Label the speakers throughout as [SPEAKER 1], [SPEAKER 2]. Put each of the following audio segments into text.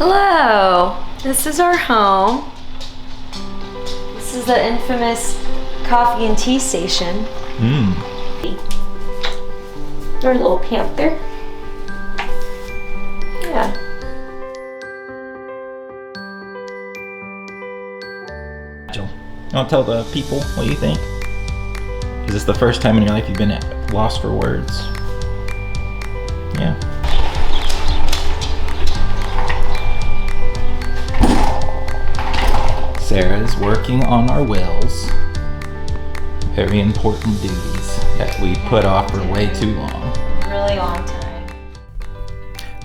[SPEAKER 1] Hello, this is our home. This is the infamous coffee and tea station. Our little panther. Yeah.
[SPEAKER 2] Don't tell the people what you think. Is this the first time in your life you've been lost for words? Yeah. Sarah's working on our wills. Very important duties that we put off for way too long.
[SPEAKER 1] Really long time.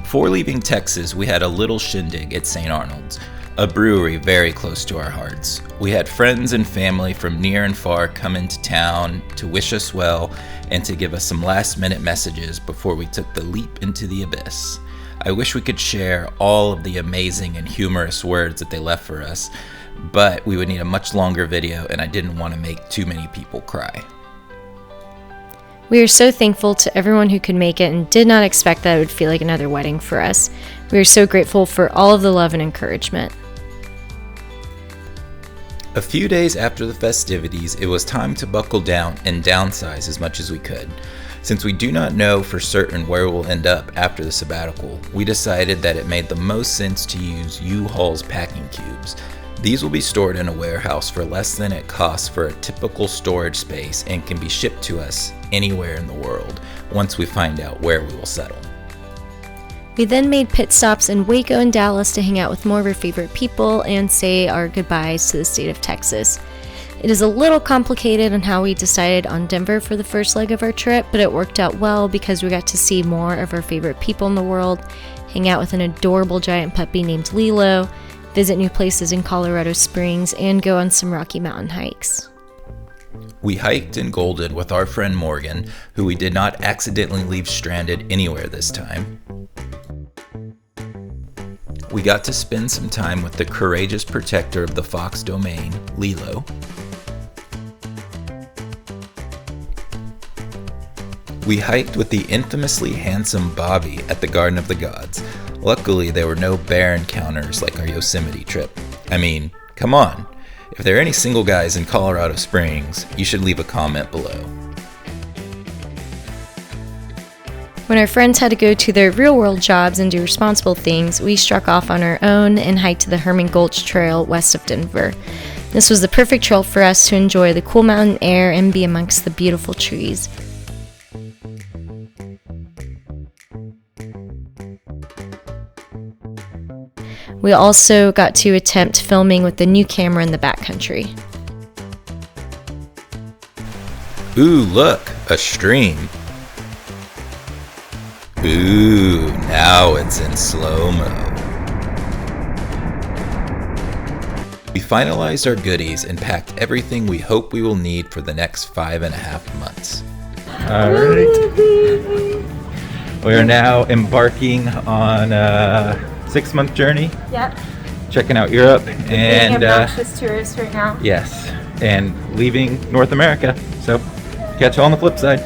[SPEAKER 2] Before leaving Texas, we had a little shindig at St. Arnold's, a brewery very close to our hearts. We had friends and family from near and far come into town to wish us well and to give us some last-minute messages before we took the leap into the abyss. I wish we could share all of the amazing and humorous words that they left for us, but we would need a much longer video and I didn't want to make too many people cry.
[SPEAKER 3] We are so thankful to everyone who could make it and did not expect that it would feel like another wedding for us. We are so grateful for all of the love and encouragement.
[SPEAKER 2] A few days after the festivities, it was time to buckle down and downsize as much as we could. Since we do not know for certain where we'll end up after the sabbatical, we decided that it made the most sense to use U-Haul's packing cubes. These will be stored in a warehouse for less than it costs for a typical storage space and can be shipped to us anywhere in the world once we find out where we will settle.
[SPEAKER 3] We then made pit stops in Waco and Dallas to hang out with more of our favorite people and say our goodbyes to the state of Texas. It is a little complicated on how we decided on Denver for the first leg of our trip, but it worked out well because we got to see more of our favorite people in the world, hang out with an adorable giant puppy named Lilo, visit new places in Colorado Springs, and go on some Rocky Mountain hikes.
[SPEAKER 2] We hiked and golded with our friend Morgan, who we did not accidentally leave stranded anywhere this time. We got to spend some time with the courageous protector of the Fox domain, Lilo. We hiked with the infamously handsome Bobby at the Garden of the Gods. Luckily, there were no bear encounters like our Yosemite trip. I mean, come on. If there are any single guys in Colorado Springs, you should leave a comment below.
[SPEAKER 3] When our friends had to go to their real-world jobs and do responsible things, we struck off on our own and hiked to the Herman Gulch Trail west of Denver. This was the perfect trail for us to enjoy the cool mountain air and be amongst the beautiful trees. We also got to attempt filming with the new camera in the backcountry.
[SPEAKER 2] Ooh, look, a stream. Ooh, now it's in slow-mo. We finalized our goodies and packed everything we hope we will need for the next 5.5 months. Alright. We are now embarking on a 6-month journey.
[SPEAKER 1] Yep.
[SPEAKER 2] Checking out Europe and
[SPEAKER 1] Being obnoxious tourists right now.
[SPEAKER 2] yes, and leaving North America. So, catch you on the flip side.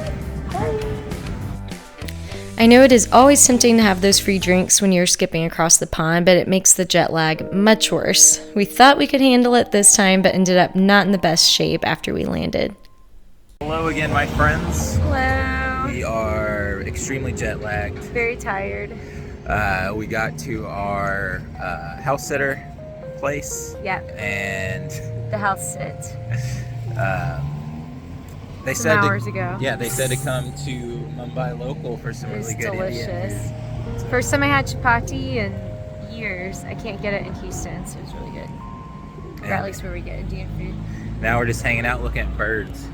[SPEAKER 3] I know it is always tempting to have those free drinks when you're skipping across the pond, but it makes the jet lag much worse. We thought we could handle it this time, but ended up not in the best shape after we landed.
[SPEAKER 2] Hello again, my friends.
[SPEAKER 1] Hello.
[SPEAKER 2] We are extremely jet lagged.
[SPEAKER 1] Very tired.
[SPEAKER 2] We got to our house sitter place.
[SPEAKER 1] Yep.
[SPEAKER 2] And
[SPEAKER 1] The house sit.
[SPEAKER 2] they
[SPEAKER 1] Some
[SPEAKER 2] said
[SPEAKER 1] hours ago.
[SPEAKER 2] Yeah, they said to come to Mumbai Local for some
[SPEAKER 1] It's
[SPEAKER 2] really good
[SPEAKER 1] delicious.
[SPEAKER 2] Indian food.
[SPEAKER 1] First time I had chapati in years. I can't get it in Houston, so it's really good. Or
[SPEAKER 2] Yeah.
[SPEAKER 1] at least where we get Indian food.
[SPEAKER 2] Now we're just hanging out looking at birds.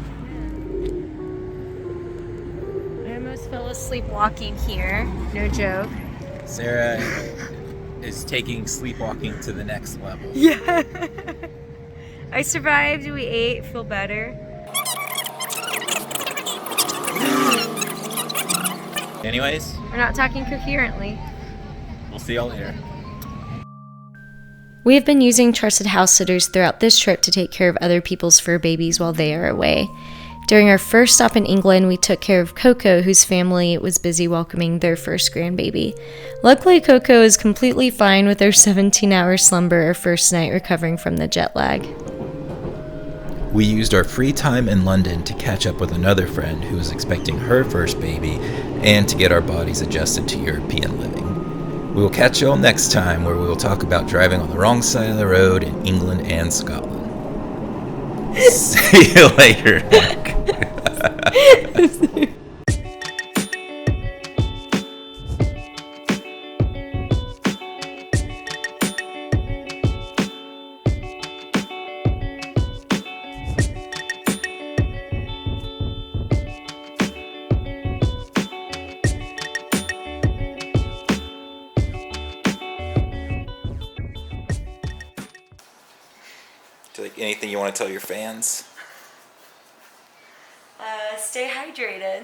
[SPEAKER 1] I almost fell asleep walking here. No joke.
[SPEAKER 2] Sarah is taking sleepwalking to the next level.
[SPEAKER 1] Yeah. I survived. We ate. Feel better.
[SPEAKER 2] Anyways,
[SPEAKER 1] We're not talking coherently.
[SPEAKER 2] we'll see y'all later.
[SPEAKER 3] We have been using trusted house sitters throughout this trip to take care of other people's fur babies while they are away. During our first stop in England, we took care of Coco, whose family was busy welcoming their first grandbaby. Luckily, Coco is completely fine with her 17-hour slumber our first night recovering from the jet lag.
[SPEAKER 2] We used our free time in London to catch up with another friend who was expecting her first baby and to get our bodies adjusted to European living. We will catch you all next time, where we will talk about driving on the wrong side of the road in England and Scotland. See you later, Mark. Anything you want to tell your fans?
[SPEAKER 1] Stay hydrated.